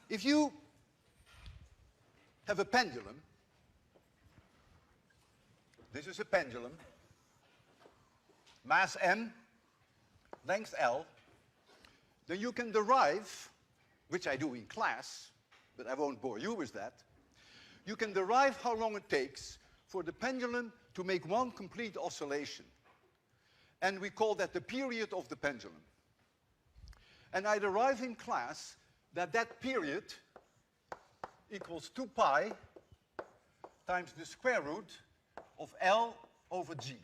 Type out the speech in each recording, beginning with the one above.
if you have a pendulum, this is a pendulum, mass m, length L, then you can derive, which I do in class, but I won't bore you with that, you can derive how long it takes for the pendulum to make one complete oscillation. And we call that the period of the pendulum. And I derive in class that that period equals 2 pi times the square root of L over G.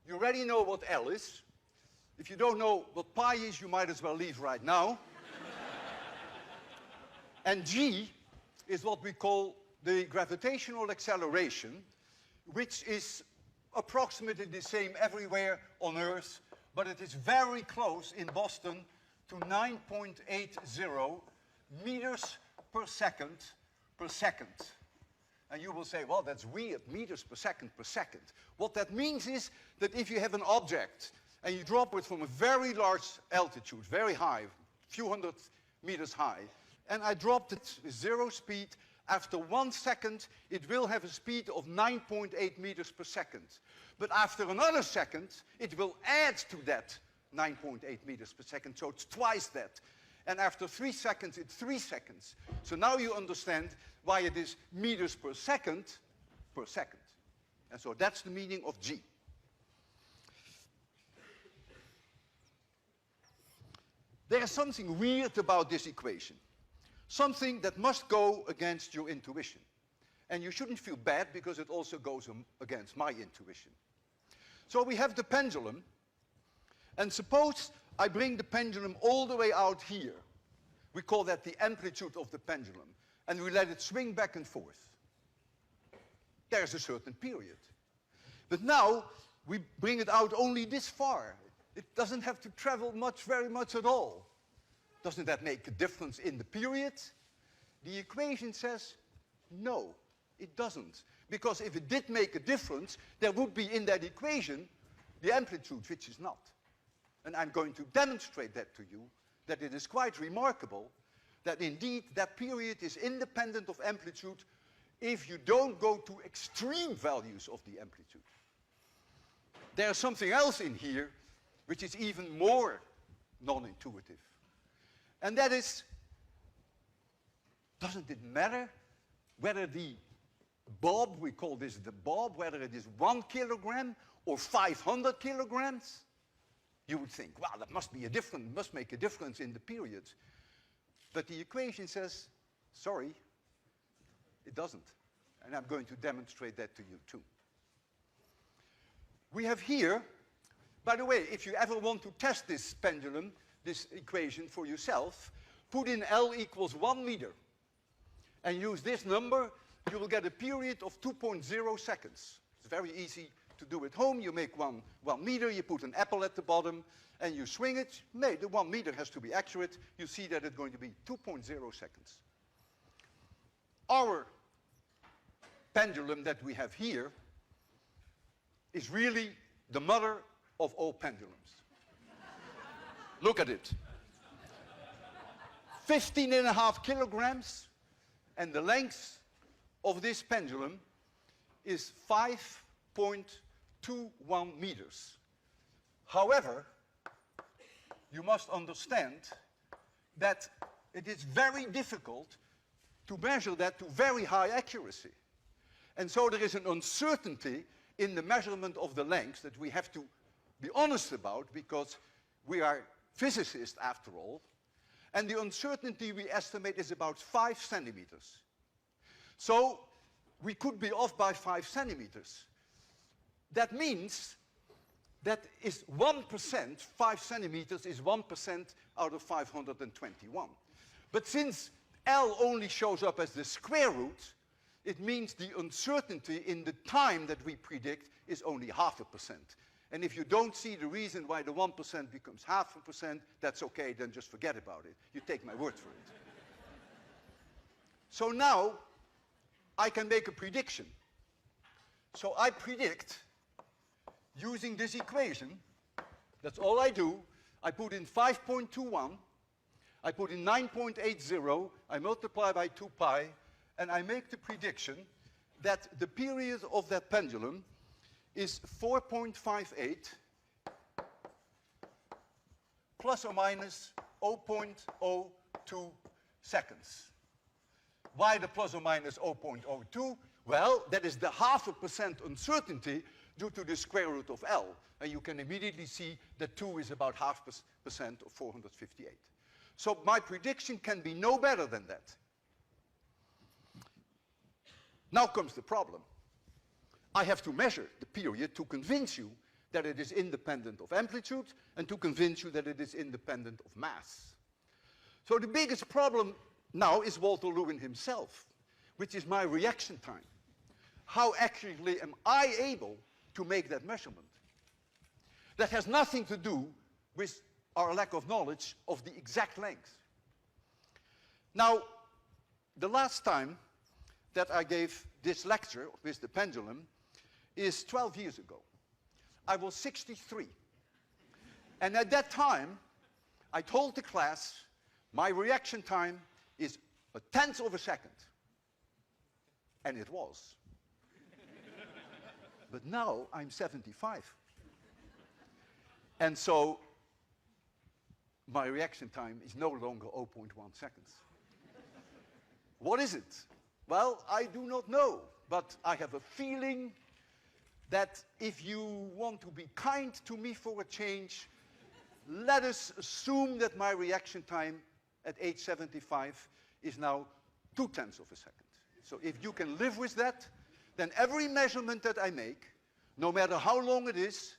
You already know what L is. If you don't know what pi is, you might as well leave right now. And G is what we call the gravitational acceleration, which is approximately the same everywhere on Earth, but it is very close in Boston to 9.80 meters per second per second. And you will say, well, that's weird, meters per second per second. What that means is that if you have an object and you drop it from a very large altitude, very high, a few hundred meters high, and I dropped it with 0 speed, after 1 second, it will have a speed of 9.8 meters per second. But after another second, it will add to that 9.8 meters per second, so it's twice that. And after 3 seconds, it's 3 seconds. So now you understand why it is meters per second per second. And so that's the meaning of G. There is something weird about this equation. Something that must go against your intuition. And you shouldn't feel bad because it also goes against my intuition. So we have the pendulum, and suppose I bring the pendulum all the way out here. We call that the amplitude of the pendulum, and we let it swing back and forth. There's a certain period. But now we bring it out only this far. It doesn't have to travel very much at all. Doesn't that make a difference in the period? The equation says no, it doesn't. Because if it did make a difference, there would be in that equation the amplitude, which is not. And I'm going to demonstrate that to you, that it is quite remarkable that indeed that period is independent of amplitude if you don't go to extreme values of the amplitude. There's something else in here which is even more non-intuitive. And that is, doesn't it matter whether the bob, we call this the bob, whether it is 1 kilogram or 500 kilograms? You would think, wow, that must be a difference, must make a difference in the periods. But the equation says, sorry, it doesn't. And I'm going to demonstrate that to you too. We have here, by the way, if you ever want to test this pendulum, this equation for yourself, put in L equals 1 meter and use this number, you will get a period of 2.0 seconds. It's very easy to do at home. You make one meter, you put an apple at the bottom, and you swing it. The 1 meter has to be accurate. You see that it's going to be 2.0 seconds. Our pendulum that we have here is really the mother of all pendulums. Look at it. 15.5 kilograms, and the length of this pendulum is 5.21 meters. However, you must understand that it is very difficult to measure that to very high accuracy. And so there is an uncertainty in the measurement of the length that we have to be honest about, because we are physicists after all, and the uncertainty we estimate is about 5 centimeters. So we could be off by 5 centimeters. That means that is 1%, 5 centimeters is 1% out of 521. But since L only shows up as the square root, it means the uncertainty in the time that we predict is only 0.5%. And if you don't see the reason why the 1% becomes 0.5%, that's okay, then just forget about it. You take my word for it. So now I can make a prediction. So I predict, using this equation, that's all I do. I put in 5.21, I put in 9.80, I multiply by 2 pi, and I make the prediction that the period of that pendulum is 4.58 plus or minus 0.02 seconds. Why the plus or minus 0.02? Well, that is the 0.5% uncertainty due to the square root of L. And you can immediately see that 2 is about 0.5% of 458. So my prediction can be no better than that. Now comes the problem. I have to measure the period to convince you that it is independent of amplitude and to convince you that it is independent of mass. So the biggest problem now is Walter Lewin himself, which is my reaction time. How accurately am I able to make that measurement? That has nothing to do with our lack of knowledge of the exact length. Now, the last time that I gave this lecture with the pendulum is 12 years ago. I was 63. And at that time, I told the class, my reaction time is 1/10 of a second. And it was. But now I'm 75. And so my reaction time is no longer 0.1 seconds. What is it? Well, I do not know, but I have a feeling that if you want to be kind to me for a change, let us assume that my reaction time at age 75 is now 2/10 of a second. So if you can live with that, then every measurement that I make, no matter how long it is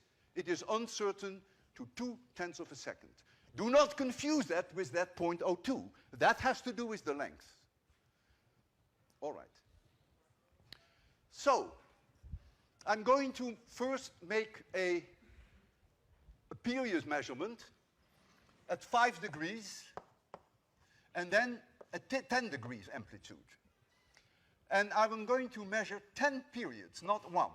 uncertain to 2/10 of a second. Do not confuse that with that 0.02. That has to do with the length. All right. So, I'm going to first make a period measurement at 5 degrees and then at 10 degrees amplitude. And I'm going to measure 10 periods, not 1.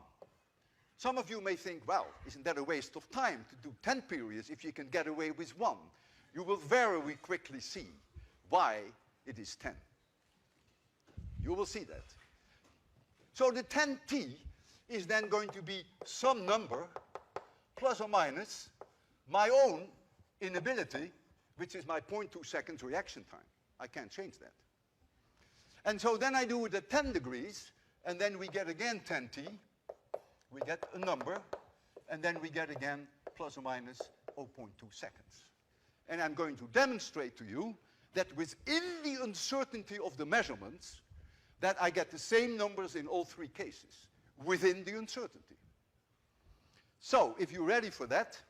Some of you may think, well, isn't that a waste of time to do 10 periods if you can get away with 1? You will very quickly see why it is 10. You will see that. So the 10t is then going to be some number plus or minus my own inability, which is my 0.2 seconds reaction time. I can't change that. And so then I do it at 10 degrees, and then we get again 10t. We get a number, and then we get again plus or minus 0.2 seconds. And I'm going to demonstrate to you that within the uncertainty of the measurements, that I get the same numbers in all 3 cases, within the uncertainty. So, if you're ready for that,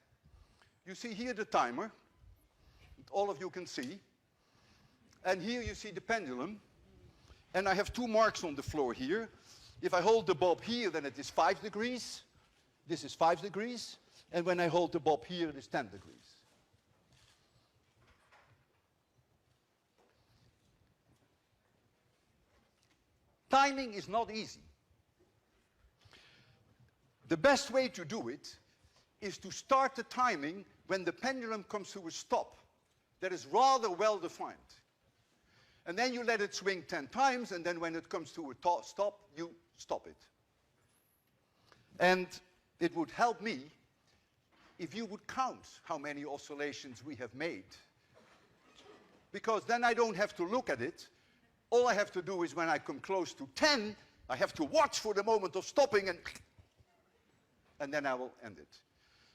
you see here the timer, all of you can see, and here you see the pendulum, and I have 2 marks on the floor here. If I hold the bob here, then it is 5 degrees, this is 5 degrees, and when I hold the bob here, it is 10 degrees. Timing is not easy. The best way to do it is to start the timing when the pendulum comes to a stop. That is rather well defined. And then you let it swing 10 times, and then when it comes to a stop, you stop it. And it would help me if you would count how many oscillations we have made. Because then I don't have to look at it. All I have to do is when I come close to 10, I have to watch for the moment of stopping, and then I will end it.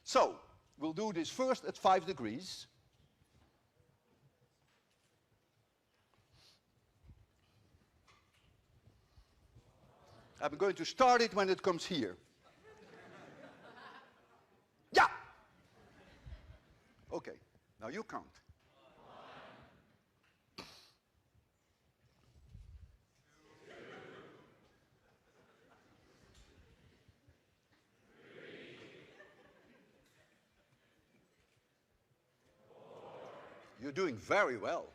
So, we'll do this first at 5 degrees. I'm going to start it when it comes here. Yeah! Okay, now you count. You're doing very well.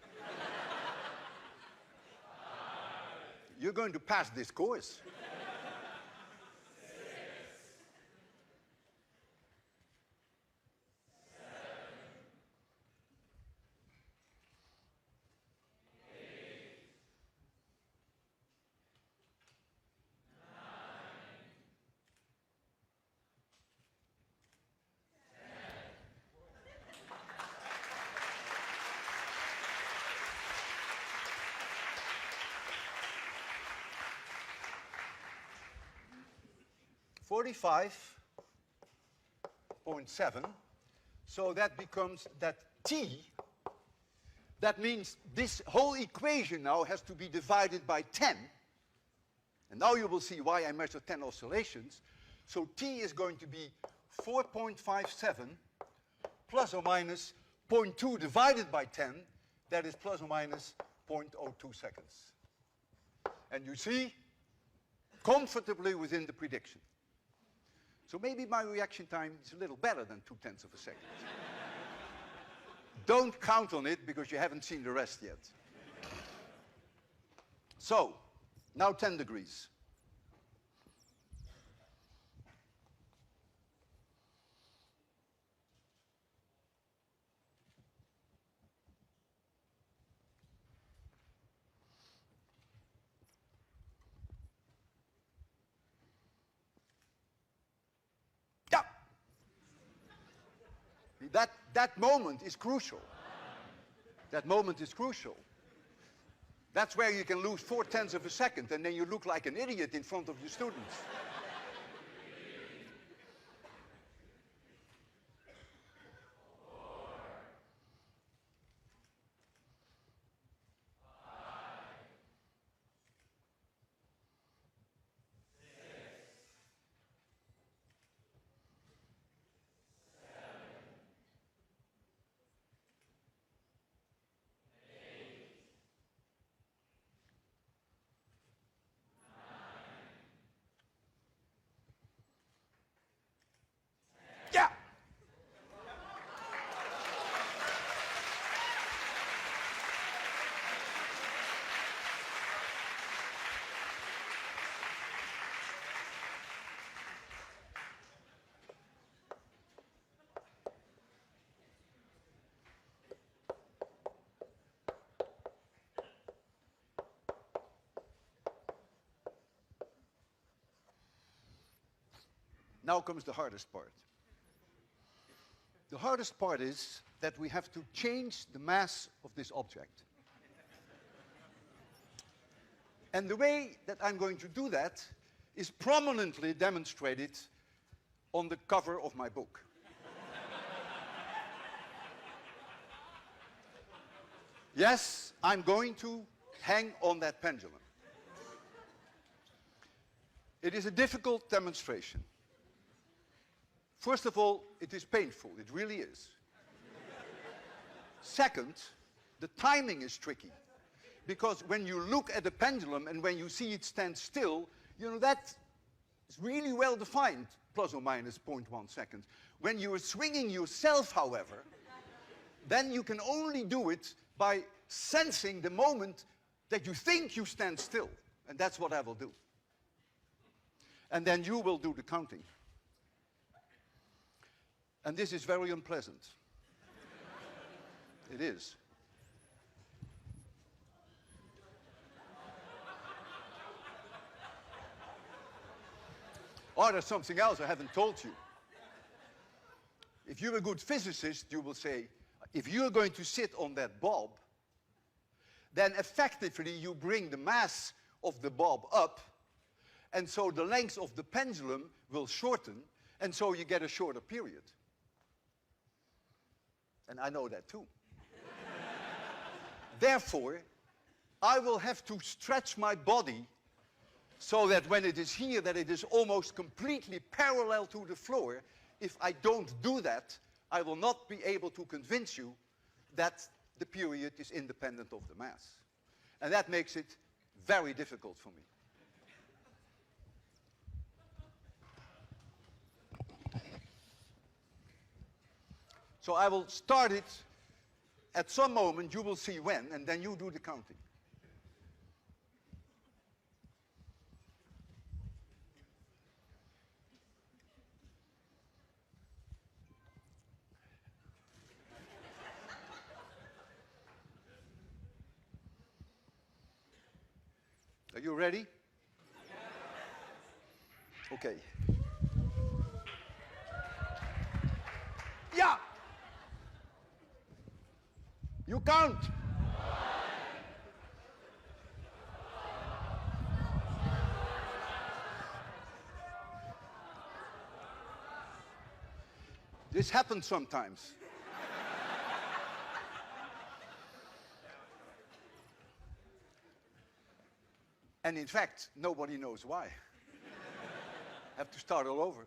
You're going to pass this course. 45.7. So that becomes that t. That means this whole equation now has to be divided by 10. And now you will see why I measure 10 oscillations. So t is going to be 4.57 plus or minus 0.2 divided by 10. That is plus or minus 0.02 seconds. And you see, comfortably within the prediction. So maybe my reaction time is a little better than 0.2 of a second. Don't count on it because you haven't seen the rest yet. So, now 10 degrees. Yeah. That moment is crucial. That moment is crucial. That's where you can lose 0.4 of a second and then you look like an idiot in front of your students. Yeah. Now comes the hardest part. The hardest part is that we have to change the mass of this object. And the way that I'm going to do that is prominently demonstrated on the cover of my book. Yes, I'm going to hang on that pendulum. It is a difficult demonstration. First of all, it is painful. It really is. Second, the timing is tricky. Because when you look at the pendulum and when you see it stand still, you know, that is really well defined, plus or minus 0.1 seconds. When you are swinging yourself, however, then you can only do it by sensing the moment that you think you stand still. And that's what I will do. And then you will do the counting. And this is very unpleasant. It is. Oh, there's something else I haven't told you. If you're a good physicist, you will say, if you're going to sit on that bulb, then effectively you bring the mass of the bulb up, and so the length of the pendulum will shorten, and so you get a shorter period. And I know that too. Therefore, I will have to stretch my body so that when it is here, that it is almost completely parallel to the floor. If I don't do that, I will not be able to convince you that the period is independent of the mass. And that makes it very difficult for me. So I will start it at some moment, you will see when, and then you do the counting. Are you ready? Okay. Yeah! You count. This happens sometimes. And in fact, nobody knows why. Have to start all over.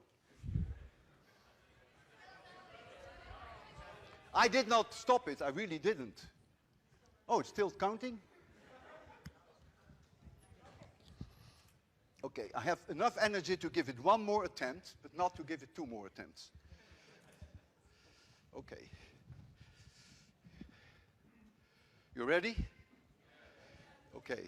I did not stop it, I really didn't. Oh, it's still counting? Okay, I have enough energy to give it one more attempt, but not to give it two more attempts. Okay. You ready? Okay.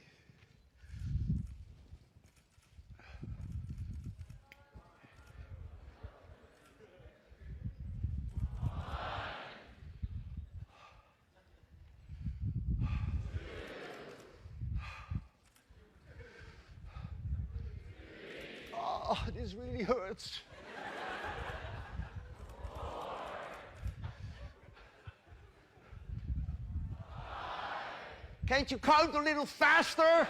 Oh, this really hurts. Can't you count a little faster?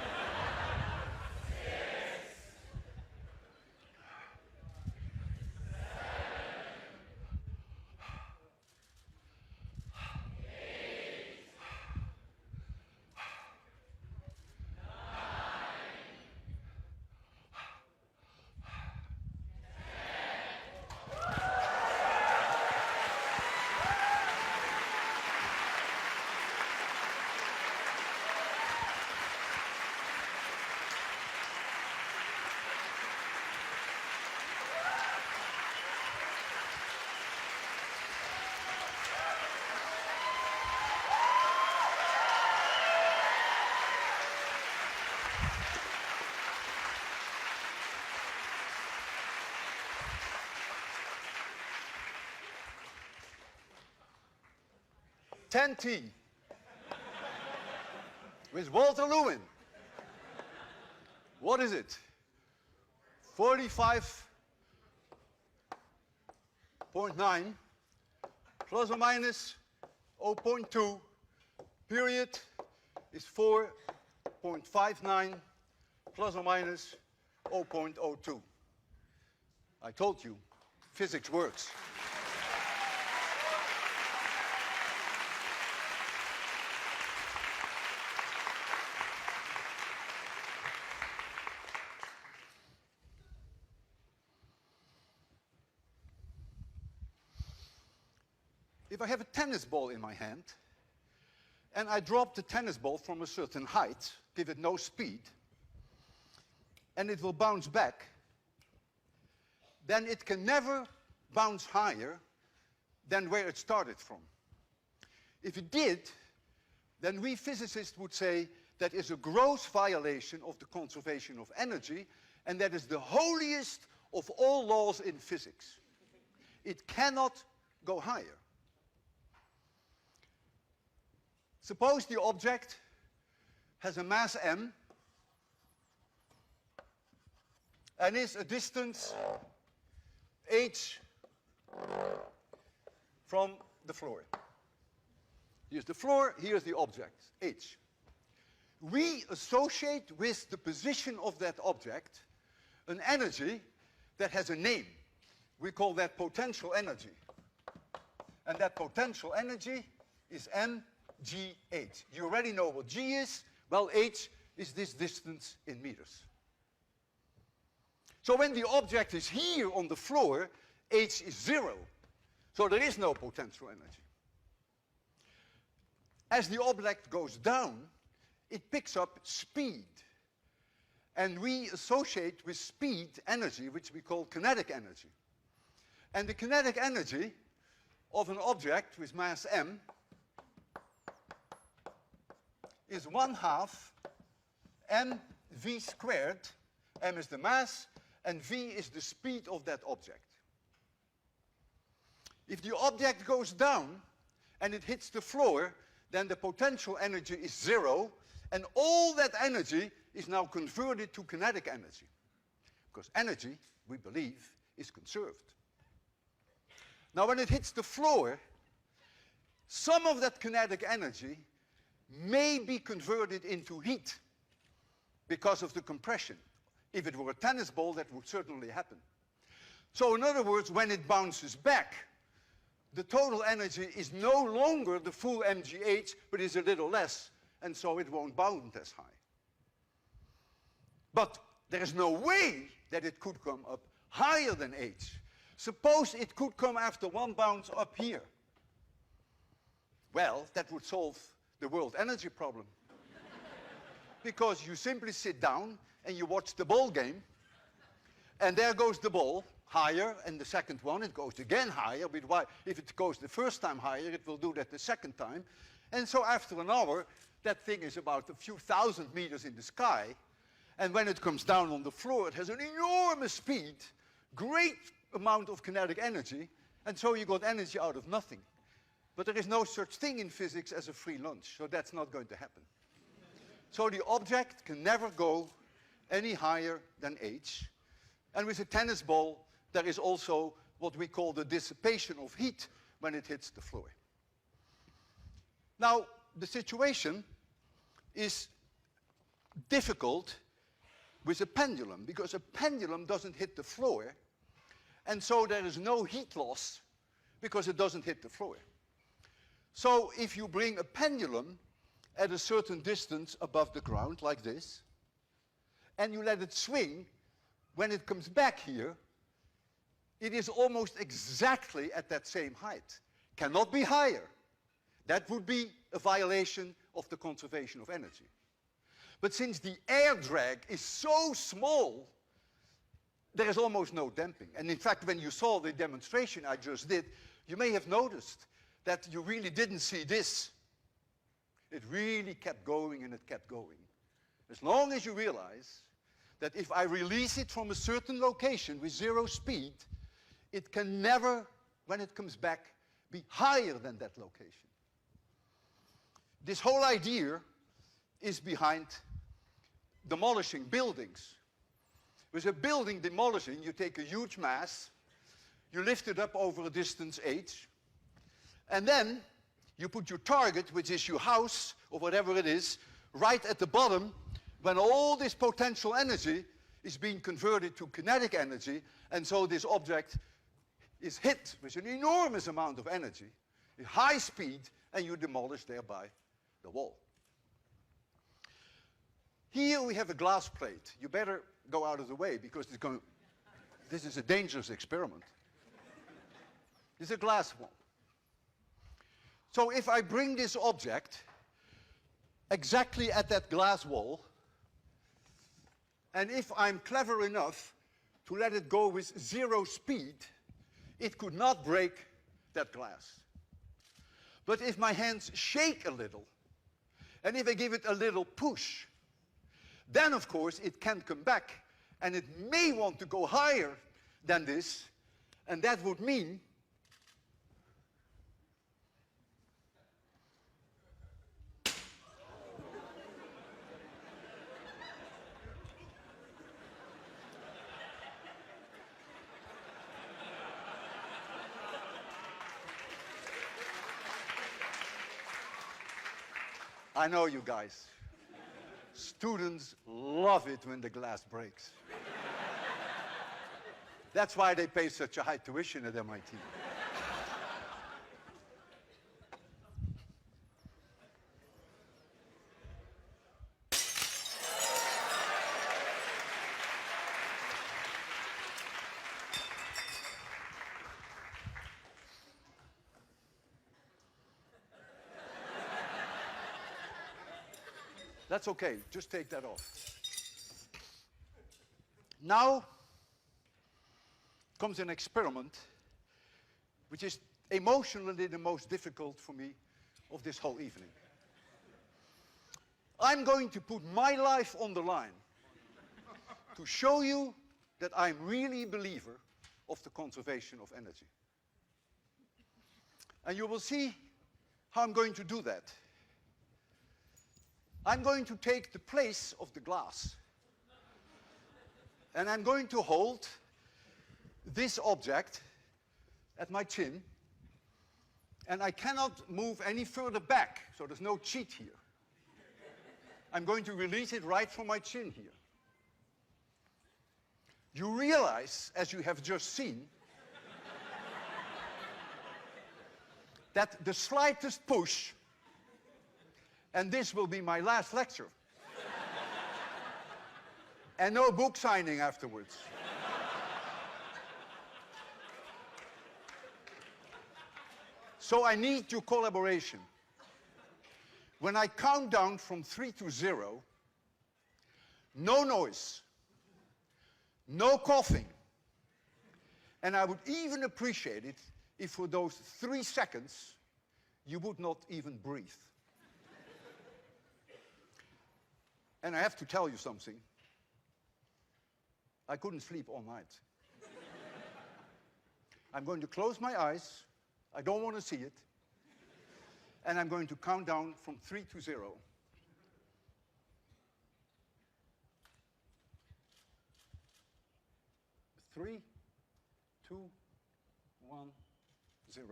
T with Walter Lewin. What is it? 45.9 plus or minus 0.2 period is 4.59 plus or minus 0.02. I told you, physics works. If I have a tennis ball in my hand, and I drop the tennis ball from a certain height, give it no speed, and it will bounce back, then it can never bounce higher than where it started from. If it did, then we physicists would say that is a gross violation of the conservation of energy, and that is the holiest of all laws in physics. It cannot go higher. Suppose the object has a mass m and is a distance h from the floor. Here's the floor, here's the object, h. We associate with the position of that object an energy that has a name. We call that potential energy. And that potential energy is mgh. You already know what g is. Well, h is this distance in meters. So when the object is here on the floor, h is 0. So there is no potential energy. As the object goes down, it picks up speed. And we associate with speed energy, which we call kinetic energy. And the kinetic energy of an object with mass m is 1/2 mv squared. M is the mass, and v is the speed of that object. If the object goes down and it hits the floor, then the potential energy is 0, and all that energy is now converted to kinetic energy. Because energy, we believe, is conserved. Now when it hits the floor, some of that kinetic energy may be converted into heat because of the compression. If it were a tennis ball, that would certainly happen. So in other words, when it bounces back, the total energy is no longer the full mgh, but is a little less, and so it won't bound as high. But there is no way that it could come up higher than h. Suppose it could come after one bounce up here. Well, that would solve the world energy problem. Because you simply sit down and you watch the ball game, and there goes the ball, higher, and the second one, it goes again higher. But why? If it goes the first time higher, it will do that the second time. And so after an hour, that thing is about a few thousand meters in the sky, and when it comes down on the floor, it has an enormous speed, great amount of kinetic energy, and so you got energy out of nothing. But there is no such thing in physics as a free lunch, so that's not going to happen. So the object can never go any higher than h. And with a tennis ball, there is also what we call the dissipation of heat when it hits the floor. Now, the situation is difficult with a pendulum, because a pendulum doesn't hit the floor, and so there is no heat loss because it doesn't hit the floor. So if you bring a pendulum at a certain distance above the ground, like this, and you let it swing, when it comes back here, it is almost exactly at that same height. Cannot be higher. That would be a violation of the conservation of energy. But since the air drag is so small, there is almost no damping. And in fact, when you saw the demonstration I just did, you may have noticed that you really didn't see this. It really kept going and it kept going. As long as you realize that if I release it from a certain location with zero speed, it can never, when it comes back, be higher than that location. This whole idea is behind demolishing buildings. With a building demolishing, you take a huge mass, you lift it up over a distance h, and then you put your target, which is your house, or whatever it is, right at the bottom, when all this potential energy is being converted to kinetic energy, and so this object is hit with an enormous amount of energy, at high speed, and you demolish thereby the wall. Here we have a glass plate. You better go out of the way, because this is a dangerous experiment. It's a glass wall. So if I bring this object exactly at that glass wall, and if I'm clever enough to let it go with zero speed, it could not break that glass. But if my hands shake a little, and if I give it a little push, then of course it can come back, and it may want to go higher than this, and that would mean I know you guys. Students love it when the glass breaks. That's why they pay such a high tuition at MIT. That's okay, just take that off. Now comes an experiment which is emotionally the most difficult for me of this whole evening. I'm going to put my life on the line to show you that I'm really a believer of the conservation of energy. And you will see how I'm going to do that. I'm going to take the place of the glass, and I'm going to hold this object at my chin, and I cannot move any further back, so there's no cheat here. I'm going to release it right from my chin here. You realize, as you have just seen, that the slightest push, and this will be my last lecture, and no book signing afterwards. So I need your collaboration. When I count down from 3 to 0, no noise, no coughing, and I would even appreciate it if for those 3 seconds you would not even breathe. And I have to tell you something. I couldn't sleep all night. I'm going to close my eyes. I don't want to see it. And I'm going to count down from 3 to 0. 3, 2, 1, 0.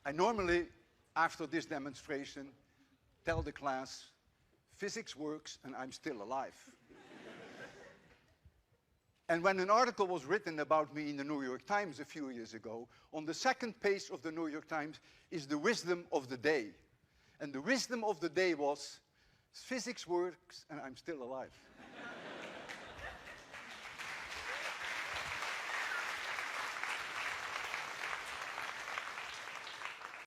I normally, after this demonstration, tell the class, physics works and I'm still alive. And when an article was written about me in the New York Times a few years ago, on the second page of the New York Times is the wisdom of the day. And the wisdom of the day was, physics works and I'm still alive.